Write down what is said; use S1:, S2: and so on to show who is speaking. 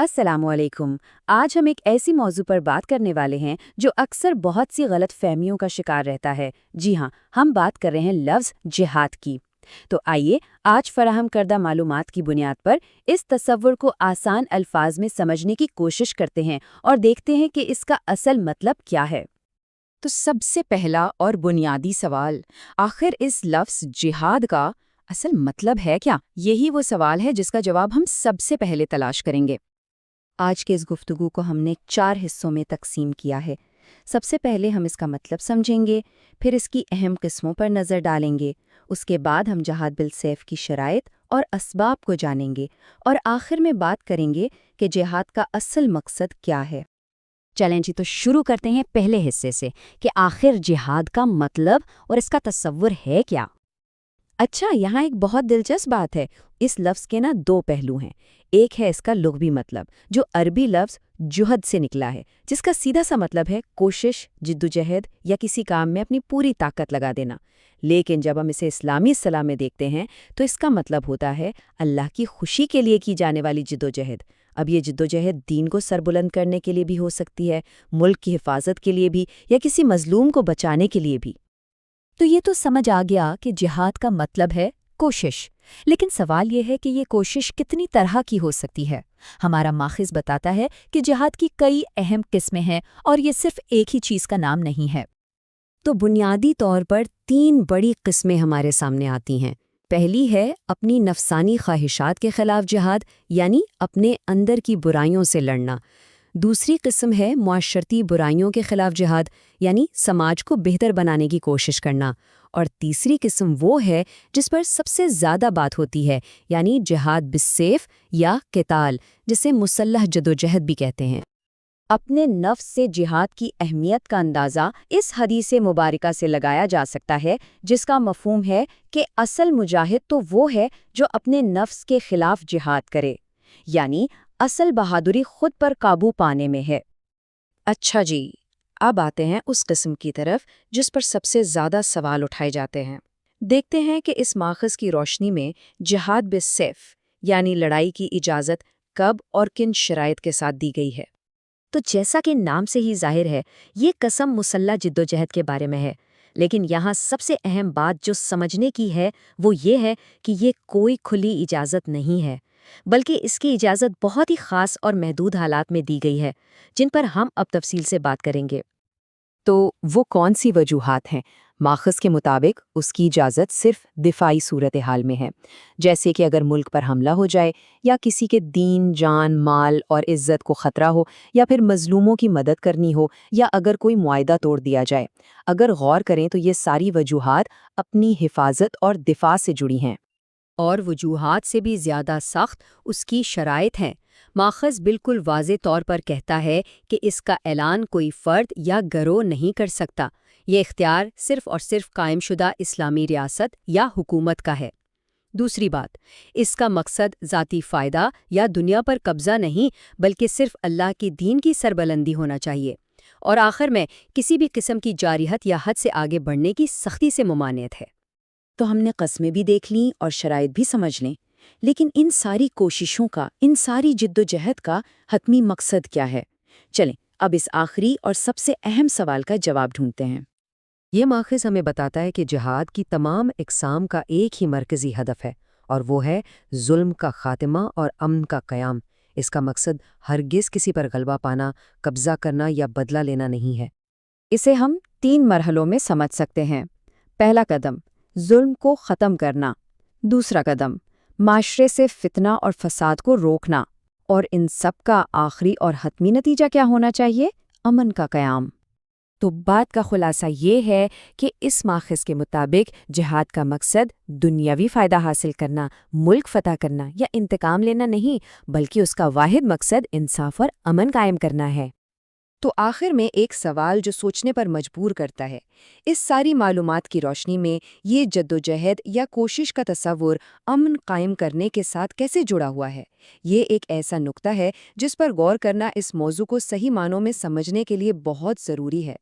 S1: السلام علیکم۔ آج ہم ایک ایسی موضوع پر بات کرنے والے ہیں جو اکثر بہت سی غلط فہمیوں کا شکار رہتا ہے۔ جی ہاں، ہم بات کر رہے ہیں لفظ جہاد کی۔ تو آئیے آج فراہم کردہ معلومات کی بنیاد پر اس تصور کو آسان الفاظ میں سمجھنے کی کوشش کرتے ہیں اور دیکھتے ہیں کہ اس کا اصل مطلب کیا ہے۔
S2: تو سب سے پہلا اور بنیادی سوال، آخر اس لفظ جہاد کا اصل مطلب ہے کیا؟ یہی وہ سوال ہے جس کا جواب ہم سب سے پہلے تلاش کریں گے۔
S1: آج کے اس گفتگو کو ہم نے 4 حصوں میں تقسیم کیا ہے۔ سب سے پہلے ہم اس کا مطلب سمجھیں گے، پھر اس کی اہم قسموں پر نظر ڈالیں گے، اس کے بعد ہم جہاد بالسیف کی شرائط اور اسباب کو جانیں گے، اور آخر میں بات کریں گے کہ جہاد کا اصل مقصد کیا ہے۔
S2: چلیں جی، تو شروع کرتے ہیں پہلے حصے سے کہ آخر جہاد کا مطلب اور اس کا تصور ہے کیا؟
S1: اچھا، یہاں ایک بہت دلچسپ بات ہے۔ اس لفظ کے 2 پہلو ہیں۔ ایک ہے اس کا لغوی مطلب، جو عربی لفظ جہد سے نکلا ہے، جس کا سیدھا سا مطلب ہے کوشش، جدوجہد یا کسی کام میں اپنی پوری طاقت لگا دینا۔ لیکن جب ہم اسے اسلامی اصطلاح میں دیکھتے ہیں تو اس کا مطلب ہوتا ہے اللہ کی خوشی کے لیے کی جانے والی جدوجہد۔ اب یہ جدوجہد دین کو سربلند کرنے کے لیے بھی ہو سکتی ہے، ملک کی حفاظت کے لیے بھی، یا کسی مظلوم کو بچانے کے لیے بھی۔
S2: تو یہ تو سمجھ آ گیا کہ جہاد کا مطلب ہے کوشش، لیکن سوال یہ ہے کہ یہ کوشش کتنی طرح کی ہو سکتی ہے؟ ہمارا ماخذ بتاتا ہے کہ جہاد کی کئی اہم قسمیں ہیں اور یہ صرف ایک ہی چیز کا نام نہیں ہے۔
S1: تو بنیادی طور پر 3 بڑی قسمیں ہمارے سامنے آتی ہیں۔ پہلی ہے اپنی نفسانی خواہشات کے خلاف جہاد، یعنی اپنے اندر کی برائیوں سے لڑنا۔ دوسری قسم ہے معاشرتی برائیوں کے خلاف جہاد، یعنی سماج کو بہتر بنانے کی کوشش کرنا۔ اور تیسری قسم وہ ہے جس پر سب سے زیادہ بات ہوتی ہے، یعنی جہاد بالسیف یا قتال، جسے مسلح جدوجہد بھی کہتے ہیں۔ اپنے نفس سے جہاد کی اہمیت کا اندازہ اس حدیث مبارکہ سے لگایا جا سکتا ہے، جس کا مفہوم ہے کہ اصل مجاہد تو وہ ہے جو اپنے نفس کے خلاف جہاد کرے، یعنی اصل بہادری خود پر قابو پانے میں ہے۔ اچھا جی، اب آتے ہیں اس قسم کی طرف جس پر سب سے زیادہ سوال اٹھائے جاتے ہیں۔ دیکھتے ہیں کہ اس ماخذ کی روشنی میں جہاد بالسیف، یعنی لڑائی کی اجازت کب اور کن شرائط کے ساتھ دی گئی ہے۔ تو جیسا کہ نام سے ہی ظاہر ہے، یہ قسم مسلح جدوجہد کے بارے میں ہے، لیکن یہاں سب سے اہم بات جو سمجھنے کی ہے وہ یہ ہے کہ یہ کوئی کھلی اجازت نہیں ہے، بلکہ اس کی اجازت بہت ہی خاص اور محدود حالات میں دی گئی ہے، جن پر ہم اب تفصیل سے بات کریں گے۔ تو وہ کون سی وجوہات ہیں؟ ماخذ کے مطابق اس کی اجازت صرف دفاعی صورتحال میں ہے، جیسے کہ اگر ملک پر حملہ ہو جائے، یا کسی کے دین، جان، مال اور عزت کو خطرہ ہو، یا پھر مظلوموں کی مدد کرنی ہو، یا اگر کوئی معاہدہ توڑ دیا جائے۔ اگر غور کریں تو یہ ساری وجوہات اپنی حفاظت اور دفاع سے جڑی ہیں۔
S2: اور وجوہات سے بھی زیادہ سخت اس کی شرائط ہیں۔ ماخذ بالکل واضح طور پر کہتا ہے کہ اس کا اعلان کوئی فرد یا گروہ نہیں کر سکتا، یہ اختیار صرف اور صرف قائم شدہ اسلامی ریاست یا حکومت کا ہے۔ دوسری بات، اس کا مقصد ذاتی فائدہ یا دنیا پر قبضہ نہیں، بلکہ صرف اللہ کی دین کی سربلندی ہونا چاہیے۔ اور آخر میں کسی بھی قسم کی جارحیت یا حد سے آگے بڑھنے کی سختی سے ممانعت ہے۔
S1: تو ہم نے قسمیں بھی دیکھ لیں اور شرائط بھی سمجھ لیں، لیکن ان ساری کوششوں کا، ان ساری جدوجہد کا حتمی مقصد کیا ہے؟ چلیں اب اس آخری اور سب سے اہم سوال کا جواب ڈھونڈتے ہیں۔
S3: یہ ماخذ ہمیں بتاتا ہے کہ جہاد کی تمام اقسام کا ایک ہی مرکزی ہدف ہے، اور وہ ہے ظلم کا خاتمہ اور امن کا قیام۔ اس کا مقصد ہرگز کسی پر غلبہ پانا، قبضہ کرنا یا بدلہ لینا نہیں ہے۔
S1: اسے ہم 3 مرحلوں میں سمجھ سکتے ہیں۔ پہلا قدم، ظلم کو ختم کرنا۔ دوسرا قدم، معاشرے سے فتنہ اور فساد کو روکنا۔ اور ان سب کا آخری اور حتمی نتیجہ کیا ہونا چاہیے؟ امن کا قیام۔ تو بات کا خلاصہ یہ ہے کہ اس ماخذ کے مطابق جہاد کا مقصد دنیاوی فائدہ حاصل کرنا، ملک فتح کرنا یا انتقام لینا نہیں، بلکہ اس کا واحد مقصد انصاف اور امن قائم کرنا ہے۔ تو آخر میں ایک سوال جو سوچنے پر مجبور کرتا ہے، اس ساری معلومات کی روشنی میں یہ جدوجہد یا کوشش کا تصور امن قائم کرنے کے ساتھ کیسے جڑا ہوا ہے؟ یہ ایک ایسا نقطہ ہے جس پر غور کرنا اس موضوع کو صحیح معنوں میں سمجھنے کے لیے بہت ضروری ہے۔